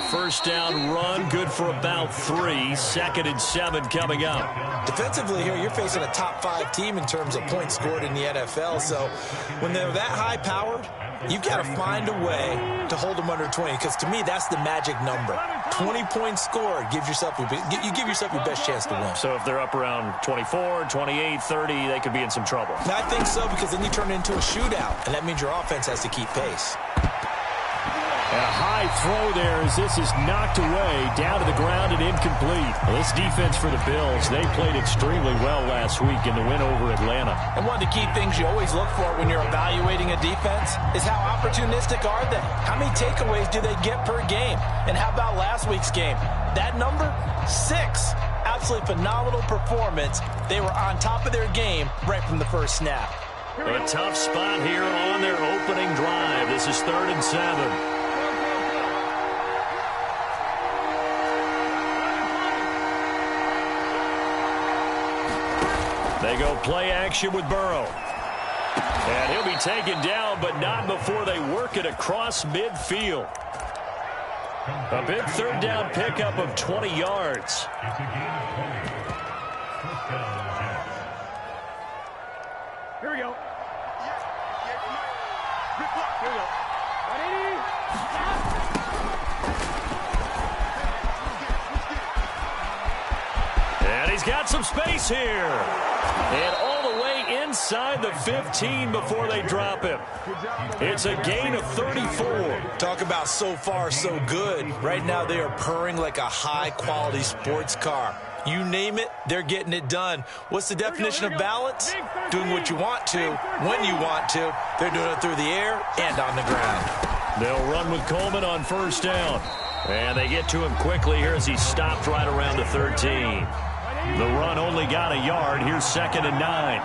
first down run, good for about 3. 2nd and 7 coming up. Defensively here, you're facing a top 5 team in terms of points scored in the NFL. So when they're that high-powered, you've got to find a way to hold them under 20, because to me, that's the magic number. 20 points scored, you give yourself your best chance to win. So if they're up around 24, 28, 30, they could be in some trouble. I think so, because then you turn it into a shootout, and that means your offense has to keep pace. And a high throw there as this is knocked away, down to the ground and incomplete. Well, this defense for the Bills, they played extremely well last week in the win over Atlanta. And one of the key things you always look for when you're evaluating a defense is how opportunistic are they? How many takeaways do they get per game? And how about last week's game? That number? 6. Absolutely phenomenal performance. They were on top of their game right from the first snap. A tough spot here on their opening drive. This is 3rd and 7. They go play action with Burrow. And he'll be taken down, but not before they work it across midfield. A big 3rd down pickup of 20 yards. Here we go. Here we go. And he's got some space here. And all the way inside the 15 before they drop him. It's a gain of 34. Talk about so far so good. Right now they are purring like a high-quality sports car. You name it, they're getting it done. What's the definition of balance? Doing what you want to, when you want to. They're doing it through the air and on the ground. They'll run with Coleman on first down. And they get to him quickly here as he stopped right around the 13. The run only got a yard. Here's 2nd and 9.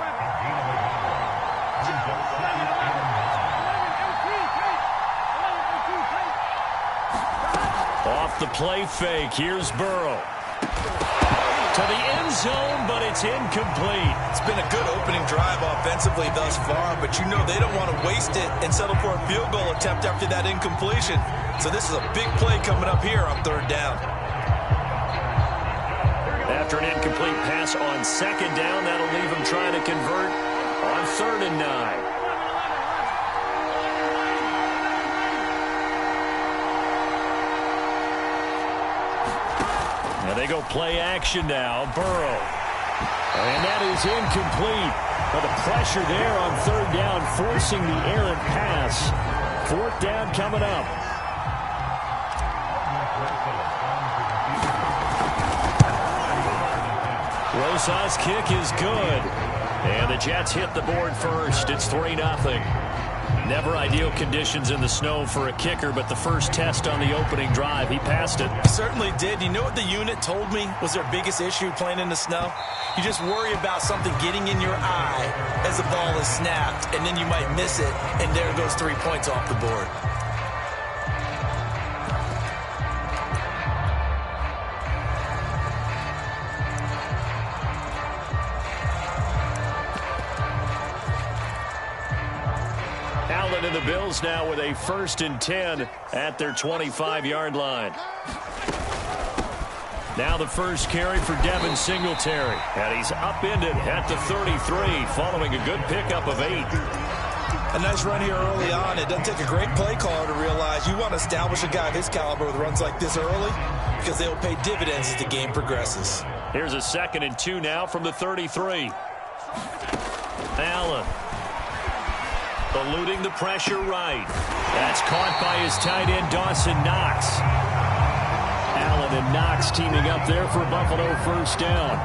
Off the play fake. Here's Burrow. To the end zone, but it's incomplete. It's been a good opening drive offensively thus far, but you know they don't want to waste it and settle for a field goal attempt after that incompletion. So this is a big play coming up here on 3rd down. After an incomplete pass on 2nd down, that'll leave him trying to convert on 3rd and 9. Now they go play action now. Burrow. And that is incomplete. But the pressure there on 3rd down, forcing the errant pass. 4th down coming up. Rosa's kick is good. And the Jets hit the board first. It's 3-0. Never ideal conditions in the snow for a kicker, but the first test on the opening drive, he passed it. He certainly did. You know what the unit told me was their biggest issue playing in the snow? You just worry about something getting in your eye as the ball is snapped, and then you might miss it, and there goes 3 points off the board. Allen and the Bills now with a 1st and 10 at their 25-yard line. Now the first carry for Devin Singletary. And he's upended at the 33 following a good pickup of 8. A nice run here early on. It doesn't take a great play caller to realize you want to establish a guy of his caliber with runs like this early because they'll pay dividends as the game progresses. Here's a 2nd and 2 now from the 33. Allen. Eluding the pressure right. That's caught by his tight end, Dawson Knox. Allen and Knox teaming up there for Buffalo 1st down.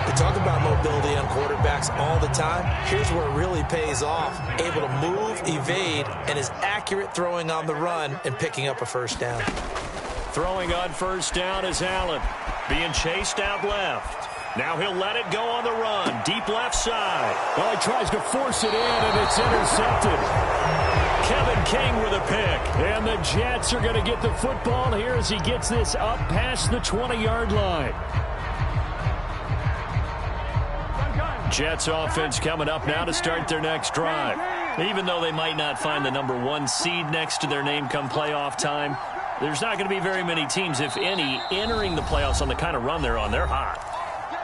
They talk about mobility on quarterbacks all the time. Here's where it really pays off. Able to move, evade, and is accurate throwing on the run and picking up a 1st down. Throwing on 1st down is Allen. Being chased out left. Now he'll let it go on the run. Deep left side. Well, he tries to force it in, and it's intercepted. Kevin King with a pick. And the Jets are going to get the football here as he gets this up past the 20-yard line. Jets offense coming up now to start their next drive. Even though they might not find the #1 seed next to their name come playoff time, there's not going to be very many teams, if any, entering the playoffs on the kind of run they're on. They're hot.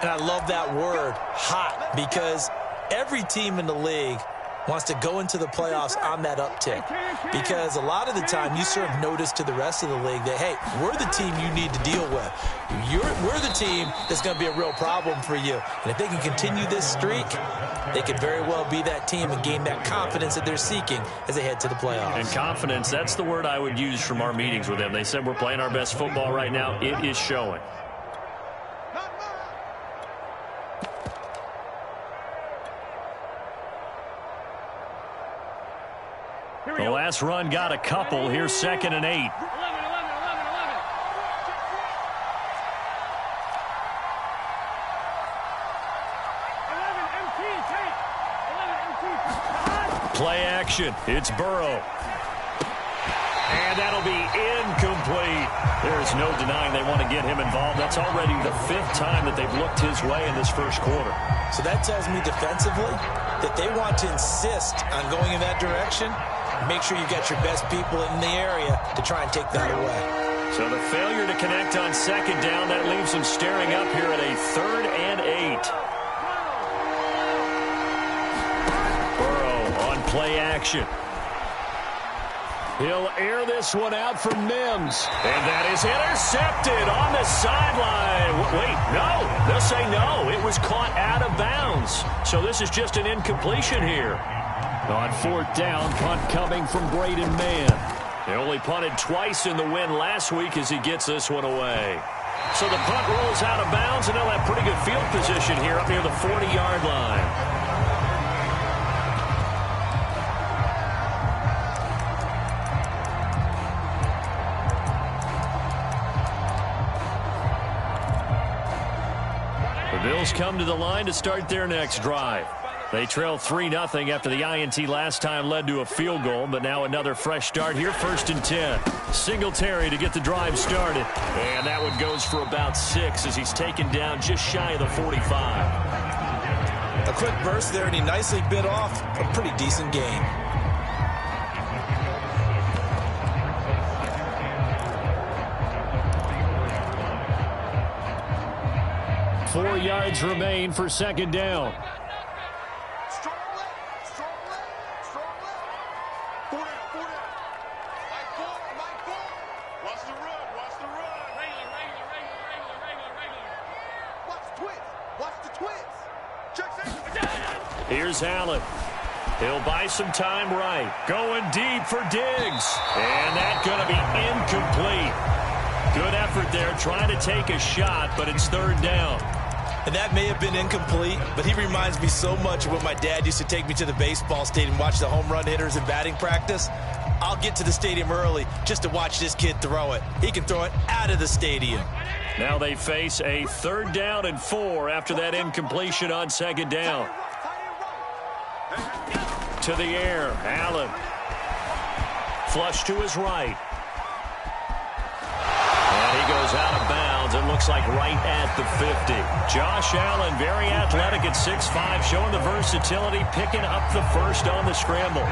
And I love that word, hot, because every team in the league wants to go into the playoffs on that uptick. Because a lot of the time you serve notice to the rest of the league that, hey, we're the team you need to deal with. We're the team that's going to be a real problem for you. And if they can continue this streak, they could very well be that team and gain that confidence that they're seeking as they head to the playoffs. And confidence, that's the word I would use from our meetings with them. They said we're playing our best football right now. It is showing. The last run got a couple. Here's 2nd and 8. 11. Play action. It's Burrow. And that'll be incomplete. There's no denying they want to get him involved. That's already the 5th time that they've looked his way in this first quarter. So that tells me defensively that they want to insist on going in that direction. Make sure you've got your best people in the area to try and take that away. So the failure to connect on 2nd down, that leaves them staring up here at a 3rd and 8. Burrow on play action. He'll air this one out for Mims. And that is intercepted on the sideline. Wait, no. They'll say no. It was caught out of bounds. So this is just an incompletion here. On 4th down, punt coming from Braden Mann. They only punted twice in the win last week as he gets this one away. So the punt rolls out of bounds, and they'll have pretty good field position here up near the 40-yard line. The Bills come to the line to start their next drive. They trail 3-0 after the INT last time led to a field goal, but now another fresh start here, 1st and 10. Singletary to get the drive started. And that one goes for about 6 as he's taken down just shy of the 45. A quick burst there, and he nicely bit off a pretty decent gain. Four yards remain for 2nd down. Here's Allen. He'll buy some time right. Going deep for Diggs. And that's going to be incomplete. Good effort there trying to take a shot, but it's 3rd down. And that may have been incomplete, but he reminds me so much of when my dad used to take me to the baseball stadium and watch the home run hitters in batting practice. I'll get to the stadium early just to watch this kid throw it. He can throw it out of the stadium. Now they face a 3rd down and 4 after that incompletion on 2nd down. To the air, Allen. Flush to his right. And he goes out of bounds. It looks like right at the 50. Josh Allen, very athletic at 6'5", showing the versatility, picking up the first on the scramble.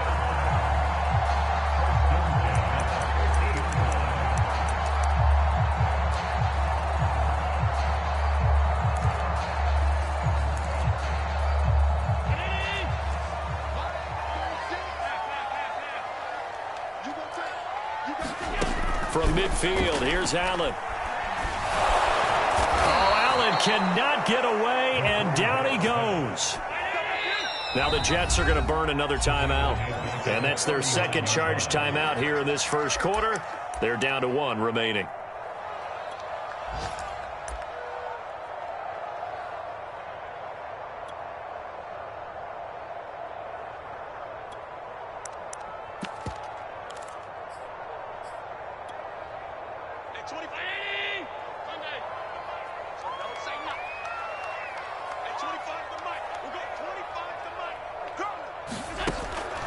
From midfield, here's Allen. Oh, Allen cannot get away, and down he goes. Now the Jets are going to burn another timeout. And that's their 2nd charge timeout here in this first quarter. They're down to 1 remaining.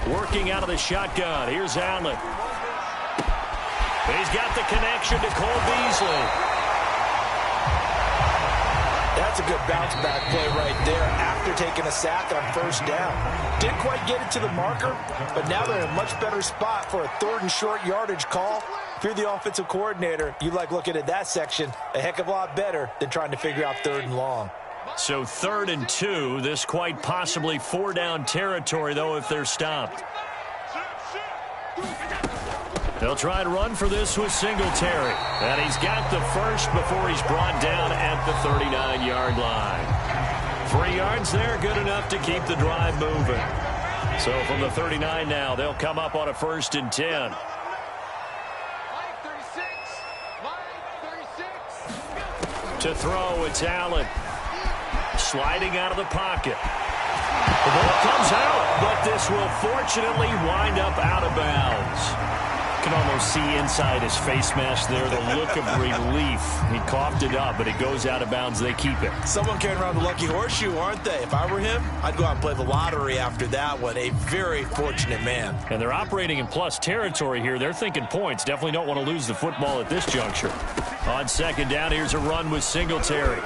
Working out of the shotgun. Here's Allen. He's got the connection to Cole Beasley. That's a good bounce back play right there after taking a sack on 1st down. Didn't quite get it to the marker, but now they're in a much better spot for a 3rd and short yardage call. If you're the offensive coordinator, you like looking at that section a heck of a lot better than trying to figure out 3rd and long. So 3rd and 2. This quite possibly 4-down territory, though, if they're stopped. They'll try to run for this with Singletary. And he's got the first before he's brought down at the 39-yard line. 3 yards there, good enough to keep the drive moving. So from the 39 now, they'll come up on a 1st and 10. To throw, it's Allen. Sliding out of the pocket. The ball comes out, but this will fortunately wind up out of bounds. You can almost see inside his face mask there the look of relief. He coughed it up, but it goes out of bounds. They keep it. Someone carrying around the lucky horseshoe, aren't they? If I were him, I'd go out and play the lottery after that one. A very fortunate man. And they're operating in plus territory here. They're thinking points. Definitely don't want to lose the football at this juncture. On 2nd down, here's a run with Singletary.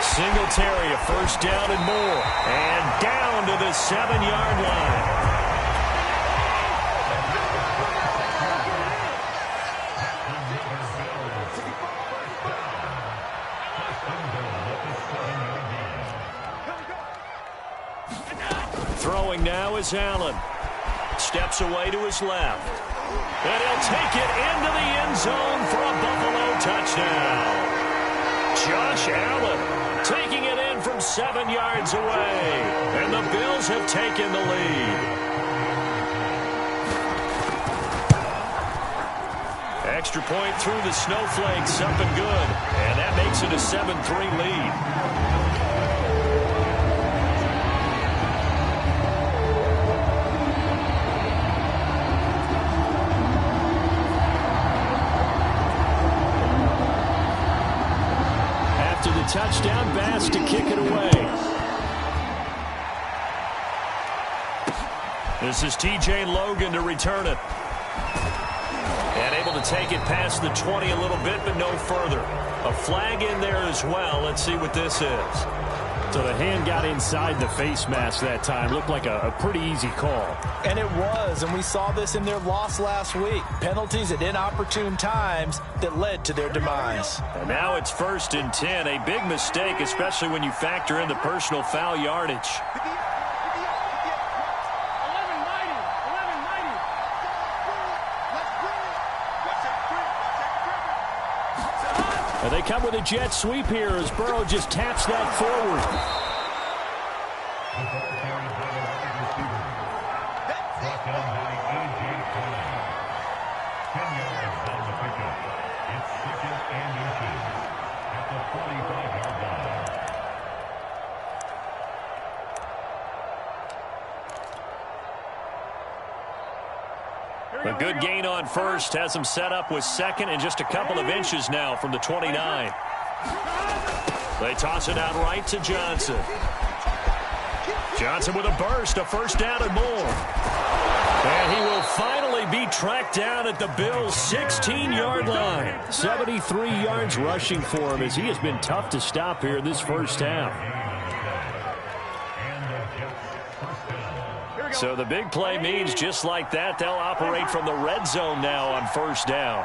Singletary, a 1st down and more. And down to the 7-yard line. Throwing now is Allen. Steps away to his left. And he'll take it into the end zone for a Buffalo touchdown. Josh Allen taking it in from 7 yards away. And the Bills have taken the lead. Extra point through the snowflakes, up and good. And that makes it a 7-3 lead. Touchdown, Bass to kick it away. This is TJ Logan to return it. And able to take it past the 20 a little bit, but no further. A flag in there as well. Let's see what this is. So the hand got inside the face mask that time. Looked like a pretty easy call. And it was, and we saw this in their loss last week. Penalties at inopportune times that led to their demise. And now it's 1st and 10. A big mistake, especially when you factor in the personal foul yardage. And they come with a jet sweep here as Burrow just taps that forward. A good gain on 1st has him set up with 2nd and just a couple of inches now from the 29. They toss it out right to Johnson. Johnson with a burst, a 1st down and more. And he will finally be tracked down at the Bills' 16-yard line. 73 yards rushing for him as he has been tough to stop here this 1st half. So the big play means just like that, they'll operate from the red zone now on 1st down.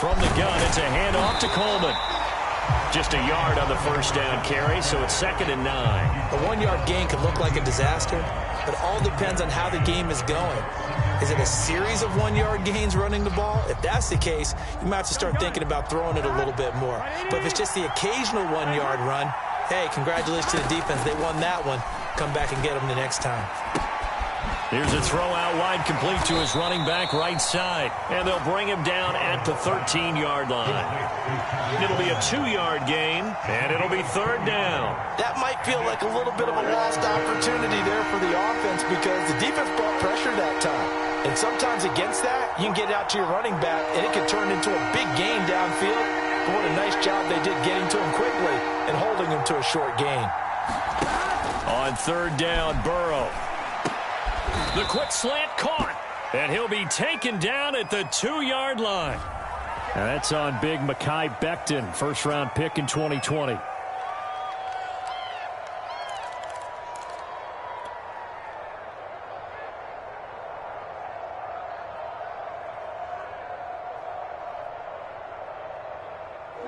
From the gun, it's a handoff to Coleman. Just a yard on the 1st down carry, so it's 2nd and 9. A 1-yard gain could look like a disaster, but it all depends on how the game is going. Is it a series of 1-yard gains running the ball? If that's the case, you might have to start thinking about throwing it a little bit more. But if it's just the occasional 1-yard run, hey, congratulations to the defense. They won that one. Come back and get them the next time. Here's a throw out wide, complete to his running back right side. And they'll bring him down at the 13-yard line. It'll be a 2-yard gain, and it'll be 3rd down. That might feel like a little bit of a lost opportunity there for the offense because the defense brought pressure that time. And sometimes against that, you can get out to your running back, and it can turn into a big gain downfield. But what a nice job they did getting to him quickly and holding him to a short gain. On 3rd down, Burrow. The quick slant caught, and he'll be taken down at the 2-yard line. And that's on big Mekhi Becton, 1st-round pick in 2020.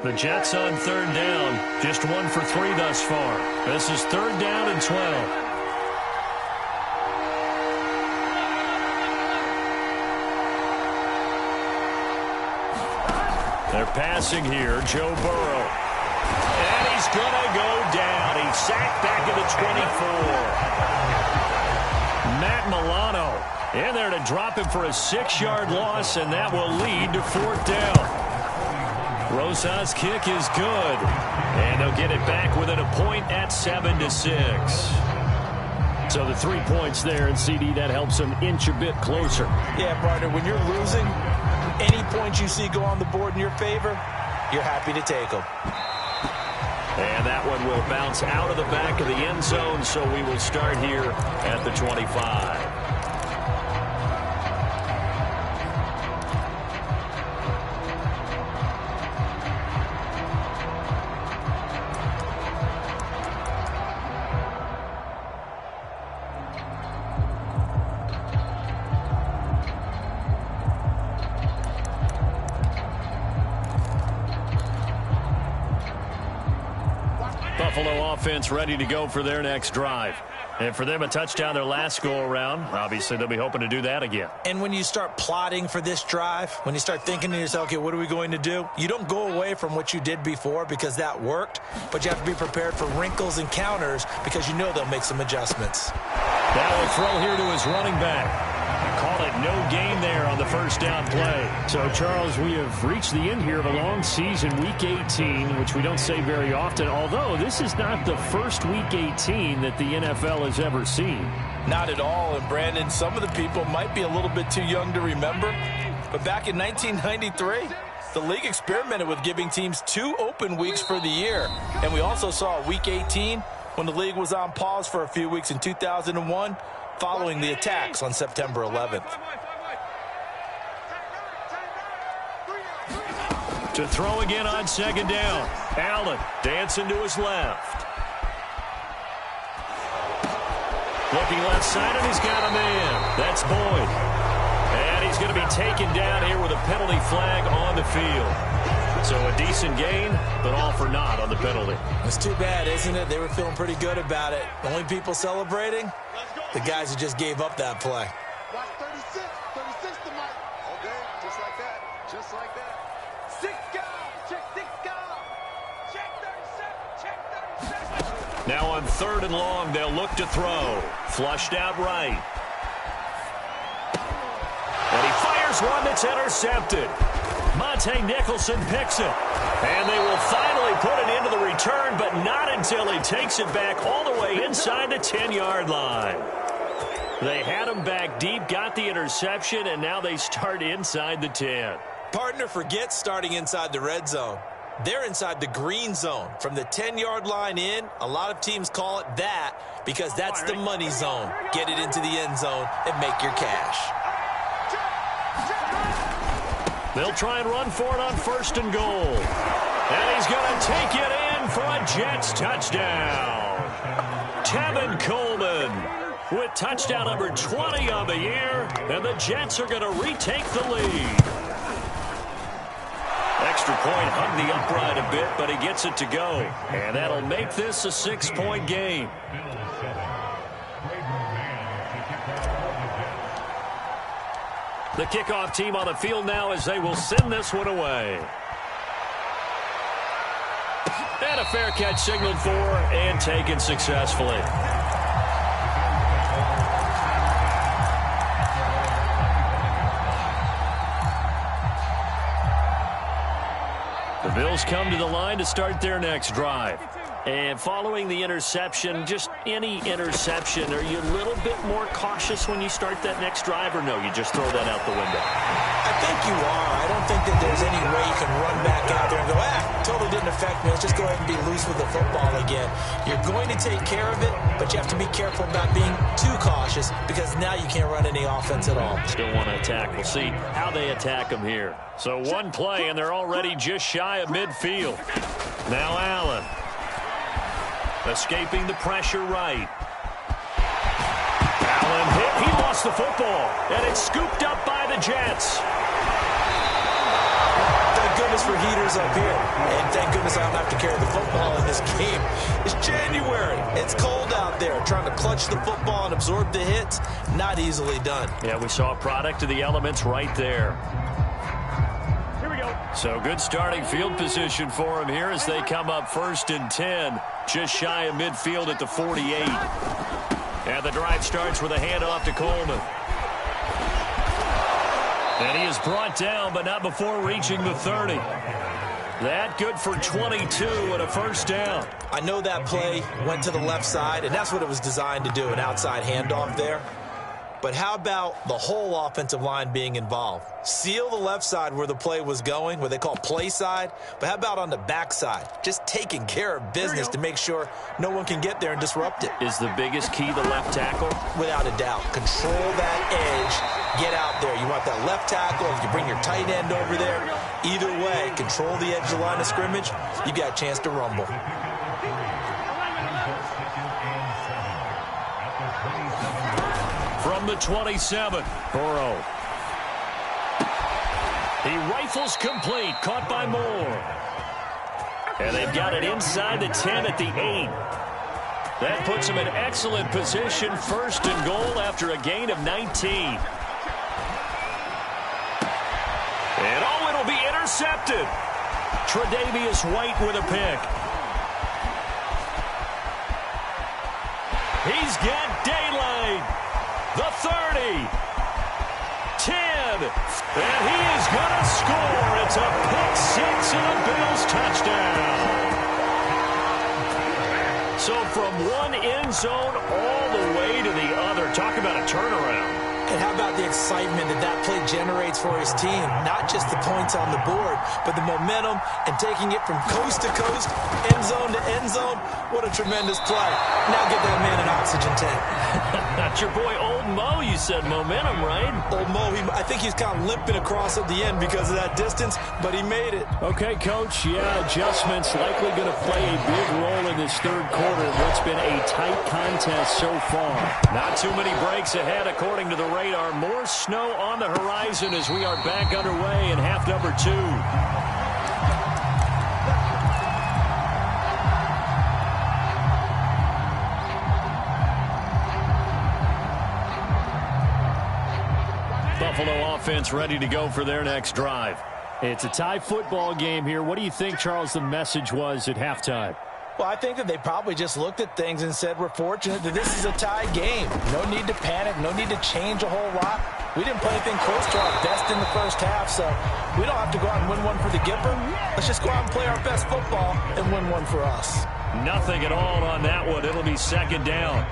The Jets on third down, just 1 for 3 thus far. This is third down and 12. They're passing here, Joe Burrow. And he's going to go down. He's sacked back at the 24. Matt Milano in there to drop him for a 6-yard loss, and that will lead to fourth down. Rosas' kick is good, and they'll get it back within a point at 7-6. So the 3 points there, and CD, that helps them inch a bit closer. Yeah, partner, when you're losing, any points you see go on the board in your favor, you're happy to take them. And that one will bounce out of the back of the end zone, so we will start here at the 25. Buffalo offense ready to go for their next drive. And for them, a touchdown their last go-around. Obviously, they'll be hoping to do that again. And when you start plotting for this drive, when you start thinking to yourself, okay, what are we going to do? You don't go away from what you did before because that worked, but you have to be prepared for wrinkles and counters because you know they'll make some adjustments. Now a throw here to his running back. Call it no gain there on the first down play. So, Charles, we have reached the end here of a long season, Week 18, which we don't say very often, although this is not the first Week 18 that the NFL has ever seen. Not at all, and Brandon, some of the people might be a little bit too young to remember, but back in 1993, the league experimented with giving teams 2 open weeks for the year, and we also saw Week 18 when the league was on pause for a few weeks in 2001, following the attacks on September 11th. To throw again on second down. Allen dancing to his left. Looking left side, and he's got a man. That's Boyd. And he's going to be taken down here with a penalty flag on the field. So a decent gain, but all for naught on the penalty. It's too bad, isn't it? They were feeling pretty good about it. The only people celebrating, the guys who just gave up that play. Watch 36 to Mike. Okay, just like that. Just like that. 6 guard. Check 6 guard. Check 37. Check 37. Now on third and long, they'll look to throw. Flushed out right. And he fires one that's intercepted. Monte Nicholson picks it. And they will finally put it into the return, but not until he takes it back all the way inside the 10-yard line. They had him back deep, got the interception, and now they start inside the 10. Partner, forget starting inside the red zone. They're inside the green zone. From the 10-yard line in, a lot of teams call it that because that's the money zone. Get it into the end zone and make your cash. They'll try and run for it on first and goal. And he's going to take it in for a Jets touchdown. Tevin Coleman with touchdown number 20 on the year, and the Jets are going to retake the lead. Extra point hung the upright a bit, but he gets it to go. And that'll make this a 6-point game. The kickoff team on the field now as they will send this one away. And a fair catch signaled for and taken successfully. The Bills come to the line to start their next drive. And following the interception, just any interception, are you a little bit more cautious when you start that next drive, or no, you just throw that out the window? I think you are. I don't think that there's any way you can run back out there and go, totally didn't affect me. Let's just go ahead and be loose with the football again. You're going to take care of it, but you have to be careful about being too cautious because now you can't run any offense at all. Still want to attack. We'll see how they attack them here. So one play, and they're already just shy of midfield. Now Allen. Escaping the pressure right. Allen hit. He lost the football. And it's scooped up by the Jets. The goodness for heaters up here. And thank goodness I don't have to carry the football in this game. It's January. It's cold out there. Trying to clutch the football and absorb the hits, not easily done. Yeah, we saw a product of the elements right there. Here we go. So good starting field position for him here as they come up 1st and 10. Just shy of midfield at the 48. And the drive starts with a handoff to Coleman. And he is brought down, but not before reaching the 30. That good for 22 and a first down. I know that play went to the left side, and that's what it was designed to do, an outside handoff there. But how about the whole offensive line being involved? Seal the left side where the play was going, where they call play side. But how about on the back side? Just taking care of business to make sure no one can get there and disrupt it. Is the biggest key the left tackle? Without a doubt. Control that edge. Get out there. You want that left tackle. If you bring your tight end over there, either way, control the edge of the line of scrimmage. You got a chance to rumble. From the 27, Burrow. He rifles complete, caught by Moore. And they've got it inside the 10 at the 8. That puts him in excellent position, 1st and goal after a gain of 19. And oh, it'll be intercepted. Tre'Davious White with a pick. He's got daylight. The 30, 10, and he is going to score. It's a pick six and a Bills touchdown. So from one end zone all the way to the other. Talk about a turnaround. And how about the excitement that that play generates for his team? Not just the points on the board, but the momentum and taking it from coast to coast, end zone to end zone. What a tremendous play. Now get that man an oxygen tank. That's your boy Old Mo. You said momentum, right? Old Mo, I think he's kind of limping across at the end because of that distance, but he made it. Okay, Coach. Yeah, adjustments likely going to play a big role in this third quarter of what's been a tight contest so far. Not too many breaks ahead, according to the radar. More snow on the horizon as we are back underway in half number 2. Buffalo offense ready to go for their next drive. It's a tie football game here. What do you think, Charles, the message was at halftime? Well, I think that they probably just looked at things and said, we're fortunate that this is a tie game. No need to panic. No need to change a whole lot. We didn't play anything close to our best in the first half, so we don't have to go out and win one for the Gipper. Let's just go out and play our best football and win one for us. Nothing at all on that one. It'll be 2nd down.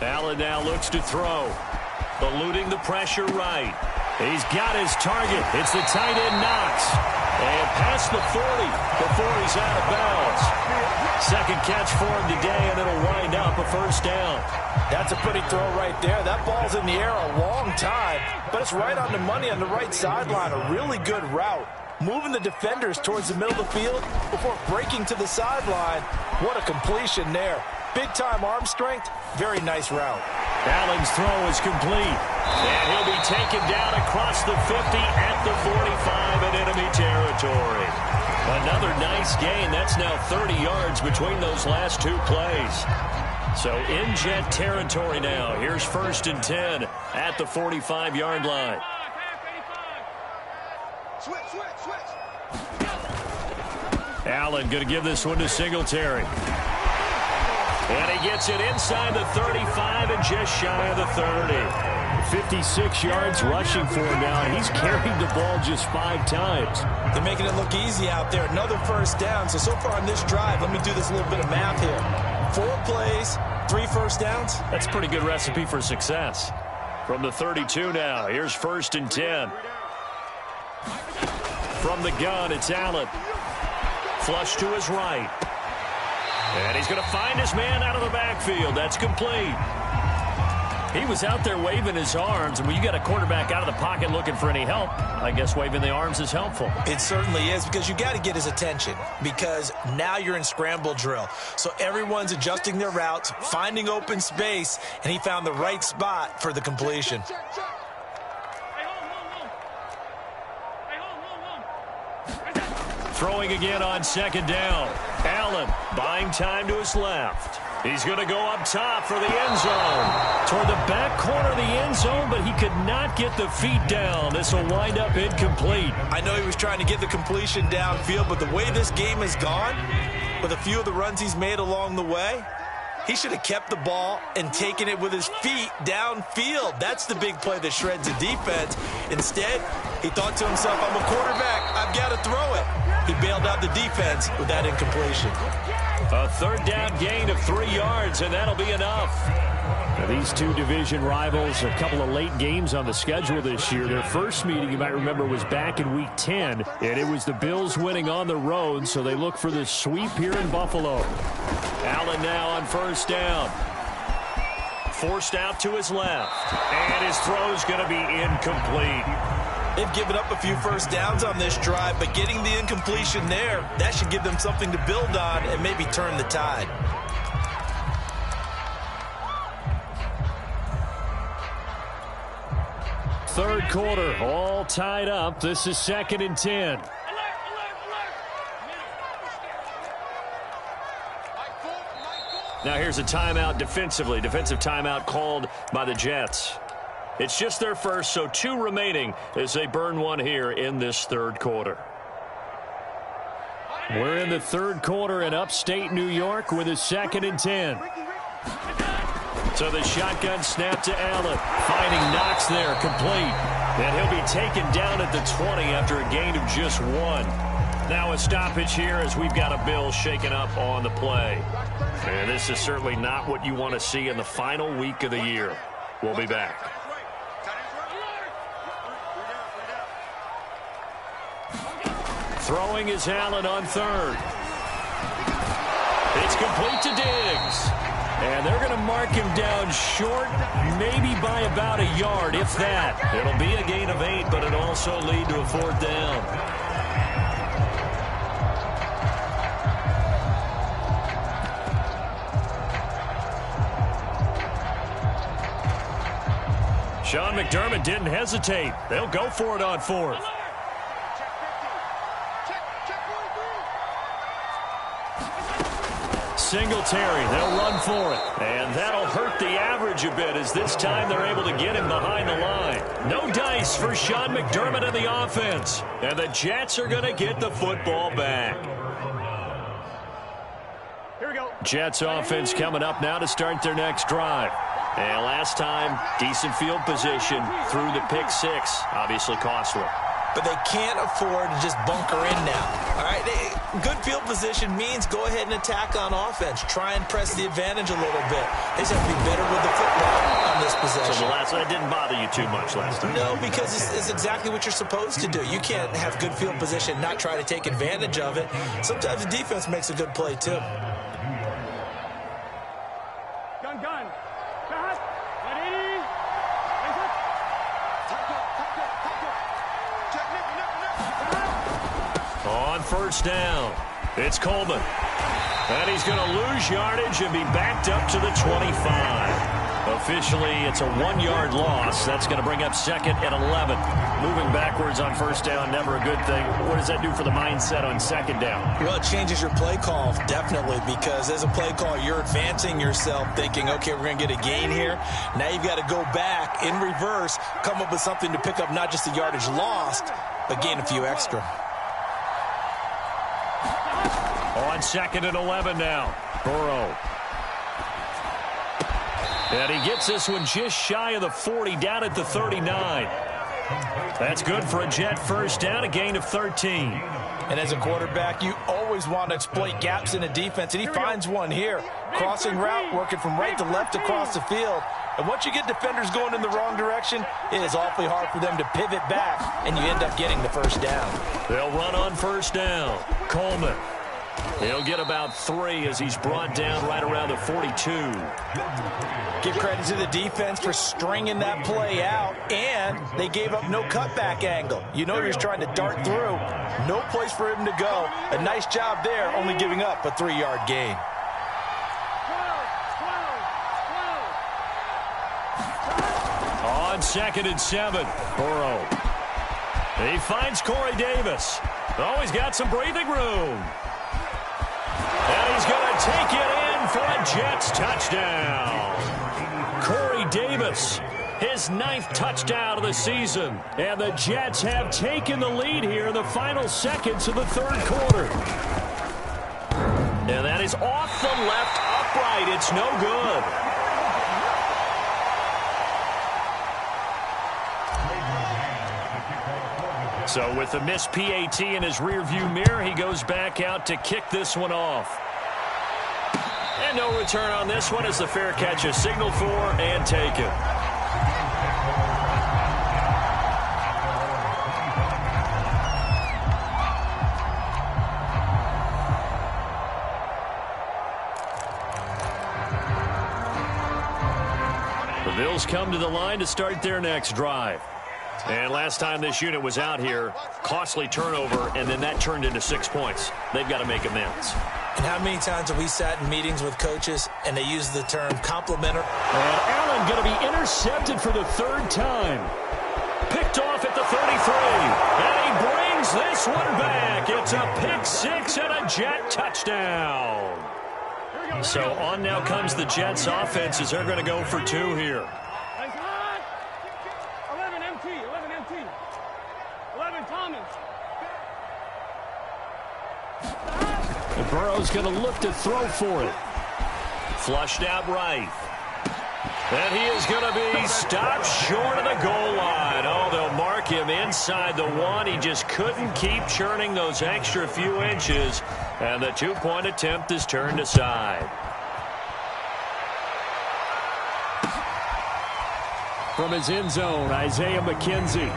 Allen now looks to throw. Eluding the pressure right. He's got his target. It's the tight end Knox. And past the 40 before he's out of bounds. Second catch for him today, and it'll wind up a first down. That's a pretty throw right there. That ball's in the air a long time, but it's right on the money on the right sideline. A really good route. Moving the defenders towards the middle of the field before breaking to the sideline. What a completion there. Big-time arm strength. Very nice route. Allen's throw is complete. And he'll be taken down across the 50 at the 45 in enemy territory. Another nice gain. That's now 30 yards between those last 2 plays. So in Jet territory now. Here's 1st and 10 at the 45-yard line. Switch. Allen going to give this one to Singletary. And he gets it inside the 35 and just shy of the 30. 56 yards rushing for him now, and he's carried the ball just 5 times. They're making it look easy out there. Another first down. So far on this drive, let me do this little bit of math here. 4 plays, 3 first downs. That's a pretty good recipe for success. From the 32 now, here's 1st and 10. From the gun, it's Allen. Flush to his right. And he's going to find his man out of the backfield. That's complete. He was out there waving his arms, and when you got a quarterback out of the pocket looking for any help, I guess waving the arms is helpful. It certainly is, because you got to get his attention, because now you're in scramble drill. So everyone's adjusting their routes, finding open space, and he found the right spot for the completion. Throwing again on second down. Allen buying time to his left. He's going to go up top for the end zone. Toward the back corner of the end zone, but he could not get the feet down. This will wind up incomplete. I know he was trying to get the completion downfield, but the way this game has gone, with a few of the runs he's made along the way, he should have kept the ball and taken it with his feet downfield. That's the big play that shreds the defense. Instead, he thought to himself, I'm a quarterback, I've got to throw it. He bailed out the defense with that incompletion. A third down gain of 3 yards, and that'll be enough. Now, these two division rivals, a couple of late games on the schedule this year. Their first meeting, you might remember, was back in Week 10, and it was the Bills winning on the road, so they look for the sweep here in Buffalo. Allen now on first down. Forced out to his left, and his throw's going to be incomplete. They've given up a few first downs on this drive, but getting the incompletion there, that should give them something to build on and maybe turn the tide. Third quarter, all tied up. This is 2nd and 10. Now here's a timeout defensively. Defensive timeout called by the Jets. It's just their first, so 2 remaining as they burn one here in this third quarter. We're in the third quarter in upstate New York with a 2nd and 10. So the shotgun snap to Allen. Finding Knox there, complete. And he'll be taken down at the 20 after a gain of just 1. Now a stoppage here as we've got a Bill shaken up on the play. And this is certainly not what you want to see in the final week of the year. We'll be back. Throwing is Allen on third. It's complete to Diggs. And they're going to mark him down short, maybe by about a yard, if that. It'll be a gain of 8, but it'll also lead to a 4th down. Sean McDermott didn't hesitate. They'll go for it on 4th. Singletary, they'll run for it. And that'll hurt the average a bit as this time they're able to get him behind the line. No dice for Sean McDermott and the offense. And the Jets are going to get the football back. Here we go. Jets offense coming up now to start their next drive. And last time, decent field position through the pick 6. Obviously costly. But they can't afford to just bunker in now. All right, good field position means go ahead and attack on offense. Try and press the advantage a little bit. They just have to be better with the football on this possession. So the last one didn't bother you too much last time? No, because it's exactly what you're supposed to do. You can't have good field position, not try to take advantage of it. Sometimes the defense makes a good play, too. Gun. Cut. Ready. On first down, it's Coleman. And he's going to lose yardage and be backed up to the 25. Officially, it's a 1-yard loss. That's going to bring up 2nd and 11. Moving backwards on first down, never a good thing. What does that do for the mindset on 2nd down? Well, it changes your play call, definitely, because as a play call, you're advancing yourself thinking, okay, we're going to get a gain here. Now you've got to go back in reverse, come up with something to pick up not just the yardage lost, but gain a few extra. On 2nd and 11 now, Burrow. And he gets this one just shy of the 40, down at the 39. That's good for a Jet first down, a gain of 13. And as a quarterback, you always want to exploit gaps in a defense, and he finds one here. Crossing route, working from right to left across the field. And once you get defenders going in the wrong direction, it is awfully hard for them to pivot back, and you end up getting the first down. They'll run on first down. Coleman. He'll get about 3 as he's brought down right around the 42. Give credit to the defense for stringing that play out, and they gave up no cutback angle. You know he was trying to dart through. No place for him to go. A nice job there, only giving up a 3-yard gain. On 2nd and 7, Burrow. He finds Corey Davis. Oh, he's got some breathing room. And he's going to take it in for a Jets touchdown. Corey Davis, his 9th touchdown of the season. And the Jets have taken the lead here in the final seconds of the 3rd quarter. And that is off the left upright. It's no good. So with the missed PAT in his rearview mirror, he goes back out to kick this one off. And no return on this one as the fair catch is signaled for and taken. The Bills come to the line to start their next drive. And last time this unit was out here, costly turnover, and then that turned into 6 points. They've got to make amends. And how many times have we sat in meetings with coaches and they use the term complimentary? And Allen going to be intercepted for the 3rd time. Picked off at the 33. And he brings this one back. It's a pick 6 and a Jet touchdown. So on now comes the Jets offense as they're going to go for 2 here. 11 MT. 11 Thomas. And Burrow's going to look to throw for it. Flushed out right. And he is going to be stopped short of the goal line. Oh, they'll mark him inside the 1. He just couldn't keep churning those extra few inches. And the 2-point attempt is turned aside. From his end zone, Isaiah McKenzie.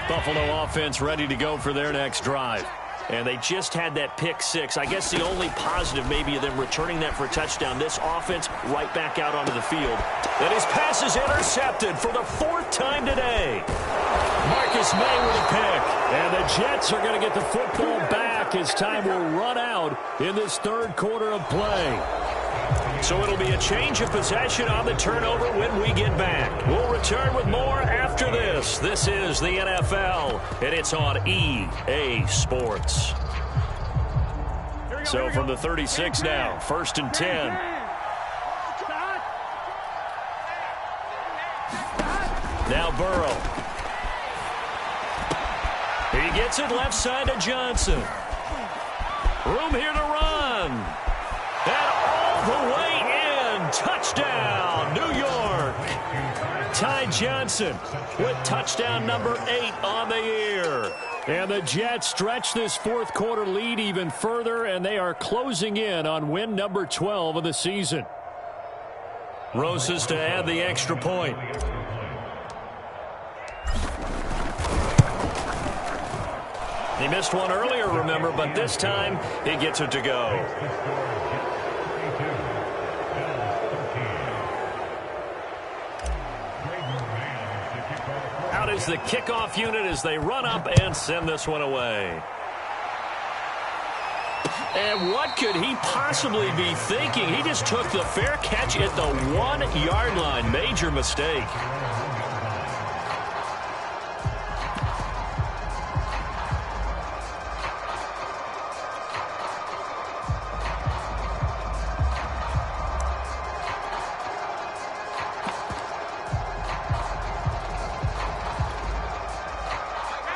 Buffalo offense ready to go for their next drive. And they just had that pick 6. I guess the only positive maybe of them returning that for a touchdown. This offense right back out onto the field. And his pass is intercepted for the 4th time today. Marcus May with a pick. And the Jets are going to get the football back as time will run out in this 3rd quarter of play. So it'll be a change of possession on the turnover when we get back. We'll return with more after this. This is the NFL, and it's on EA Sports. So from the 36 now, 1st and 10. Now Burrow. He gets it left side to Johnson. Room here to run. And all the way in. Touchdown, New York. Ty Johnson with touchdown number 8 on the year. And the Jets stretch this 4th quarter lead even further, and they are closing in on win number 12 of the season. Roses to add the extra point. He missed one earlier, remember, but this time he gets it to go. Out is the kickoff unit as they run up and send this one away. And what could he possibly be thinking? He just took the fair catch at the 1-yard line. Major mistake.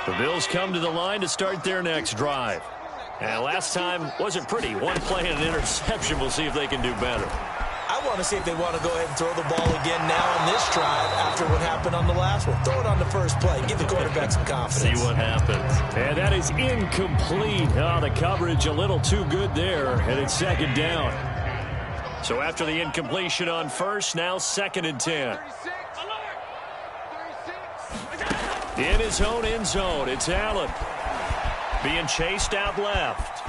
The Bills come to the line to start their next drive. And last time wasn't pretty. One play and an interception. We'll see if they can do better. I want to see if they want to go ahead and throw the ball again now on this drive after what happened on the last one. Throw it on the first play. Give the quarterback some confidence. See what happens. And that is incomplete. Oh, the coverage a little too good there. And it's 2nd down. So after the incompletion on 1st, now 2nd and 10. In his own end zone, it's Allen. Being chased out left.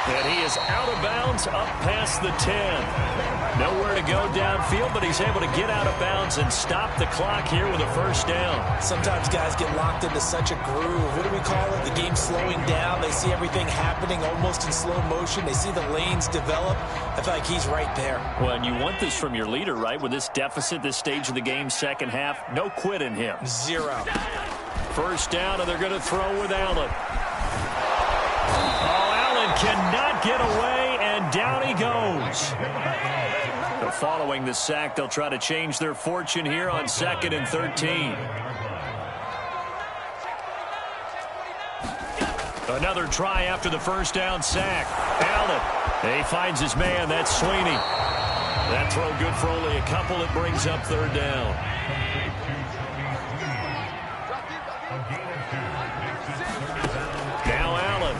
And he is out of bounds up past the 10. Nowhere to go downfield, but he's able to get out of bounds and stop the clock here with a first down. Sometimes guys get locked into such a groove. What do we call it? The game's slowing down. They see everything happening almost in slow motion. They see the lanes develop. I feel like he's right there. Well, and you want this from your leader, right? With this deficit, this stage of the game, second half, no quit in him. Zero. First down, and they're going to throw with Allen. Cannot get away, and down he goes. But following the sack, they'll try to change their fortune here on 2nd and 13. Another try after the first down sack. Allen, he finds his man. That's Sweeney. That throw good for only a couple. It brings up third down. Now Allen.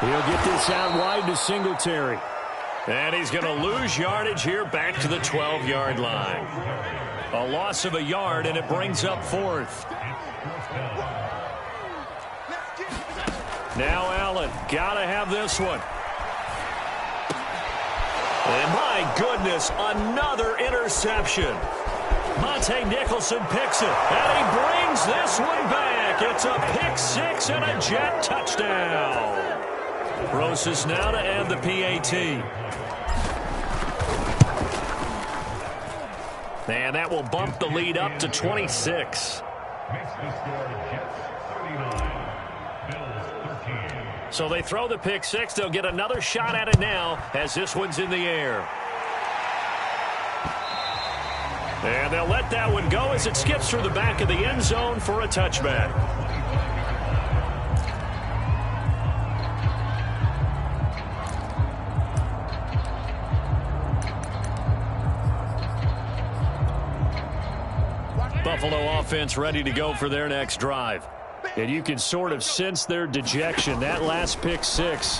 He'll get this out wide to Singletary. And he's going to lose yardage here back to the 12-yard line. A loss of a yard, and it brings up 4th. Now Allen, got to have this one. And my goodness, another interception. Monte Nicholson picks it, and he brings this one back. It's a pick six and a Jet touchdown. Rosas now to add the PAT. And that will bump the lead up to 26. So they throw the pick six. They'll get another shot at it now as this one's in the air. And they'll let that one go as it skips through the back of the end zone for a touchback. Buffalo offense ready to go for their next drive. And you can sort of sense their dejection. That last pick six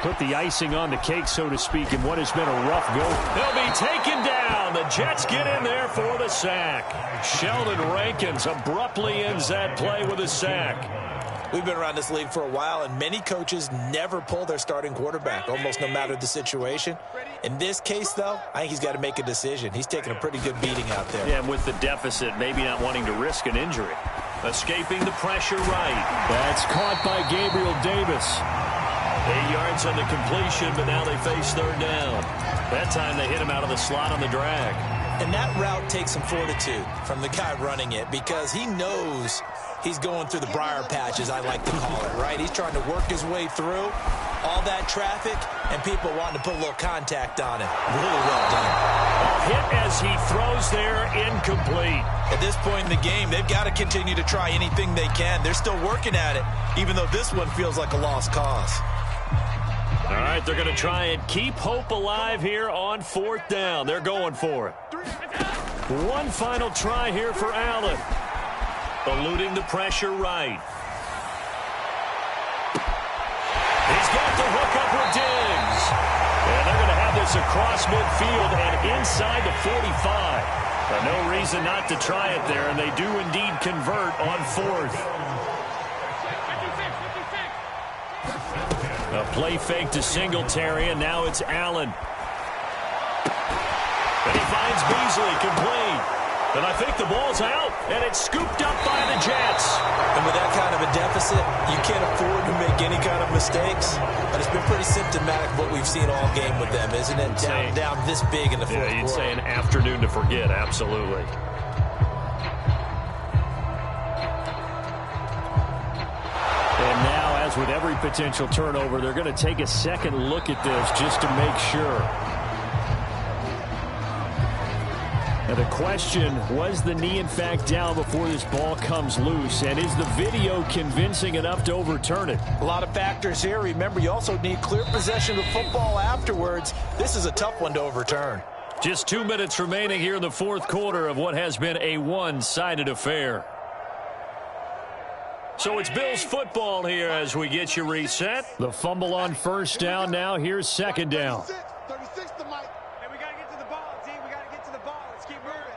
put the icing on the cake, so to speak, in what has been a rough go. They'll be taken down. The Jets get in there for the sack. Sheldon Rankins abruptly ends that play with a sack. We've been around this league for a while, and many coaches never pull their starting quarterback, almost no matter the situation. In this case, though, I think he's got to make a decision. He's taking a pretty good beating out there. Yeah, and with the deficit, maybe not wanting to risk an injury. Escaping the pressure right. That's caught by Gabriel Davis. 8 yards on the completion, but now they face third down. That time they hit him out of the slot on the drag. And that route takes some fortitude from the guy running it because he knows he's going through the briar patch, as I like to call it, right? He's trying to work his way through all that traffic and people wanting to put a little contact on him. Really well done. A hit as he throws there, incomplete. At this point in the game, they've got to continue to try anything they can. They're still working at it, even though this one feels like a lost cause. All right, they're going to try and keep hope alive here on fourth down. They're going for it. One final try here for Allen. Eluding the pressure right. He's got the hook up with Diggs. And they're going to have this across midfield and inside the 45. No reason not to try it there, and they do indeed convert on fourth. A play fake to Singletary, and now it's Allen. And he finds Beasley complete. And I think the ball's out, and it's scooped up by the Jets. And with that kind of a deficit, you can't afford to make any kind of mistakes. But it's been pretty symptomatic of what we've seen all game with them, isn't it? Down this big in the fourth quarter. You'd say an afternoon to forget, absolutely. And now, as with every potential turnover, they're going to take a second look at this just to make sure. Now the question, was the knee in fact down before this ball comes loose? And is the video convincing enough to overturn it? A lot of factors here. Remember, you also need clear possession of football afterwards. This is a tough one to overturn. Just 2 minutes remaining here in the fourth quarter of what has been a one-sided affair. So it's Bills football here as we get you reset. The fumble on first down now. Here's second down. 36 to Mike. Hey, we got to get to the ball, team. We got to get to the ball. Let's keep moving.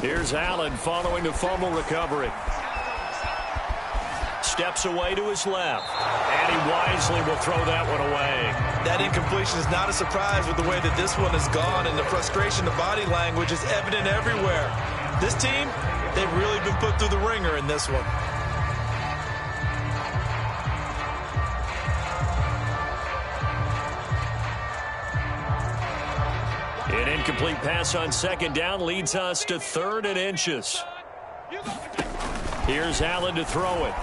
Here's Allen following the fumble recovery. Steps away to his left. And he wisely will throw that one away. That incompletion is not a surprise with the way that this one has gone, and the frustration, the body language is evident everywhere. This team, they've really been put through the ringer in this one. An incomplete pass on second down leads us to 3rd and inches. Here's Allen to throw it.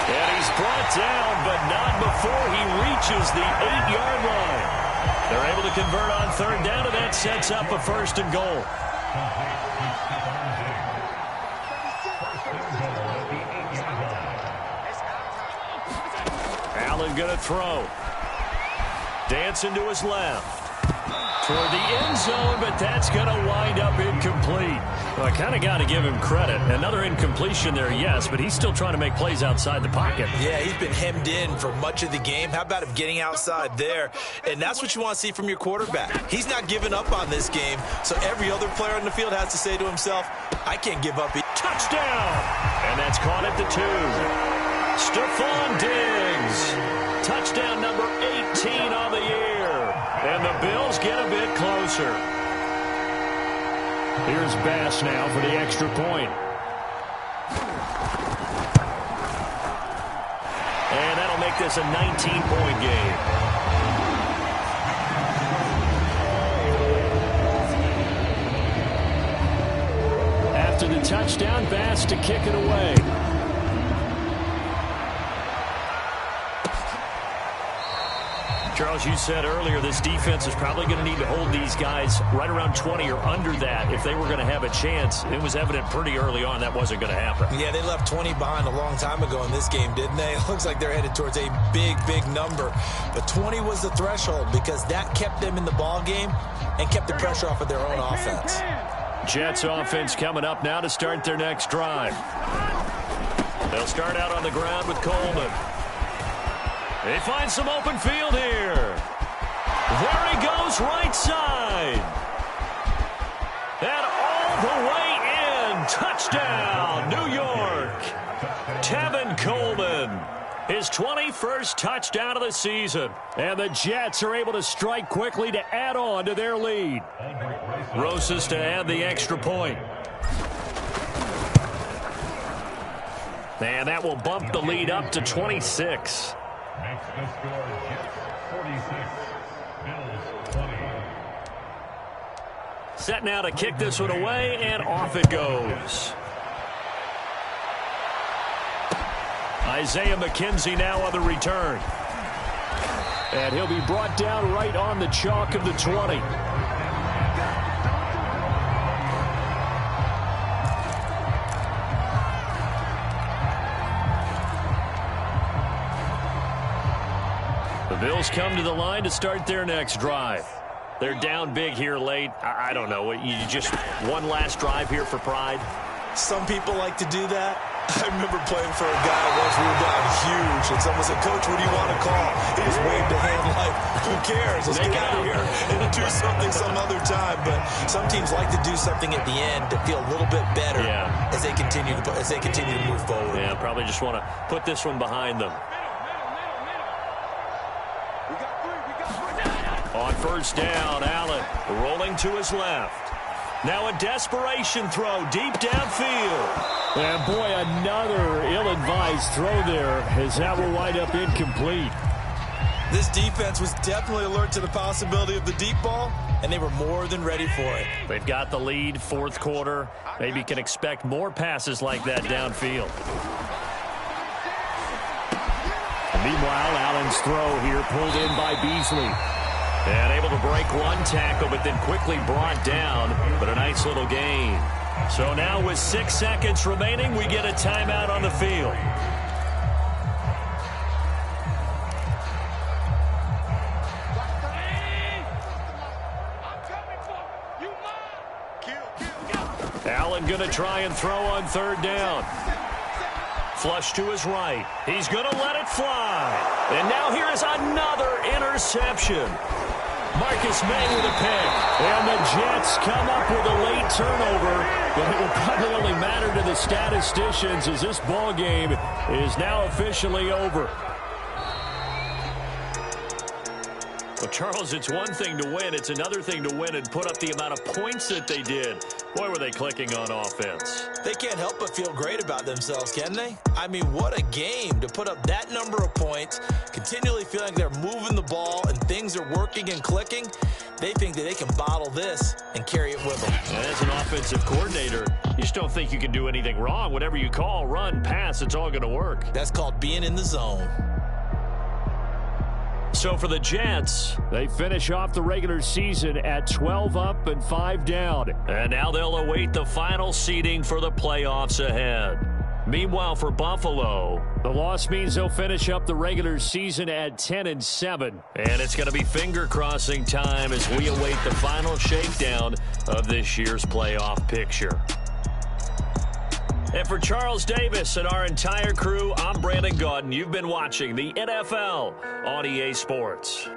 And he's brought down, but not before he reaches the 8-yard line. They're able to convert on 3rd down, and that sets up a 1st and goal. Allen going to throw. Dancing to his left. Toward the end zone, but that's going to wind up incomplete. Well, I kind of got to give him credit. Another incompletion there, yes, but he's still trying to make plays outside the pocket. Yeah, he's been hemmed in for much of the game. How about him getting outside there? And that's what you want to see from your quarterback. He's not giving up on this game, so every other player on the field has to say to himself, I can't give up. Touchdown! And that's caught at the 2. Stephon Diggs. Touchdown number 18 on the year. And the Bills get a bit closer. Here's Bass now for the extra point. And that'll make this a 19-point game. After the touchdown, Bass to kick it away. Charles, you said earlier this defense is probably going to need to hold these guys right around 20 or under that if they were going to have a chance. It was evident pretty early on that wasn't going to happen. Yeah, they left 20 behind a long time ago in this game, didn't they? It looks like they're headed towards a big, big number. But 20 was the threshold because that kept them in the ball game and kept the pressure off of their own offense. Jets offense coming up now to start their next drive. They'll start out on the ground with Coleman. They find some open field here. There he goes, right side. And all the way in. Touchdown, New York. Tevin Coleman. His 21st touchdown of the season. And the Jets are able to strike quickly to add on to their lead. Rosas to add the extra point. And that will bump the lead up to 26. Makes the score Jets 46, Bills 20. Set now to kick this one away, and off it goes. Isaiah McKenzie now on the return. And he'll be brought down right on the chalk of the 20. The Bills come to the line to start their next drive. They're down big here late. I don't know. You just one last drive here for pride? Some people like to do that. I remember playing for a guy once. We were down huge, and someone said, Coach, what do you want to call? He just waved a hand like, who cares? Let's get out of here and do something some other time. But some teams like to do something at the end to feel a little bit better as they continue to move forward. Yeah, probably just want to put this one behind them. On first down, Allen rolling to his left. Now a desperation throw deep downfield. And boy, another ill-advised throw there as that will wind up incomplete. This defense was definitely alert to the possibility of the deep ball, and they were more than ready for it. They've got the lead, fourth quarter. Maybe can expect more passes like that downfield. And meanwhile, Allen's throw here pulled in by Beasley. And able to break one tackle, but then quickly brought down. But a nice little gain. So now with 6 seconds remaining, we get a timeout on the field. Allen going to try and throw on third down. Flush to his right. He's going to let it fly. And now here is another interception. Marcus May with a pick. And the Jets come up with a late turnover, but it will probably only matter to the statisticians as this ball game is now officially over. Well, Charles, it's one thing to win. It's another thing to win and put up the amount of points that they did. Boy, were they clicking on offense. They can't help but feel great about themselves, can they? I mean, what a game to put up that number of points, continually feeling like they're moving the ball and things are working and clicking. They think that they can bottle this and carry it with them. And as an offensive coordinator, you just don't think you can do anything wrong. Whatever you call, run, pass, it's all going to work. That's called being in the zone. So for the Jets, they finish off the regular season at 12 up and 5 down. And now they'll await the final seeding for the playoffs ahead. Meanwhile, for Buffalo, the loss means they'll finish up the regular season at 10-7. And it's going to be finger-crossing time as we await the final shakedown of this year's playoff picture. And for Charles Davis and our entire crew, I'm Brandon Gaudin. You've been watching the NFL on EA Sports.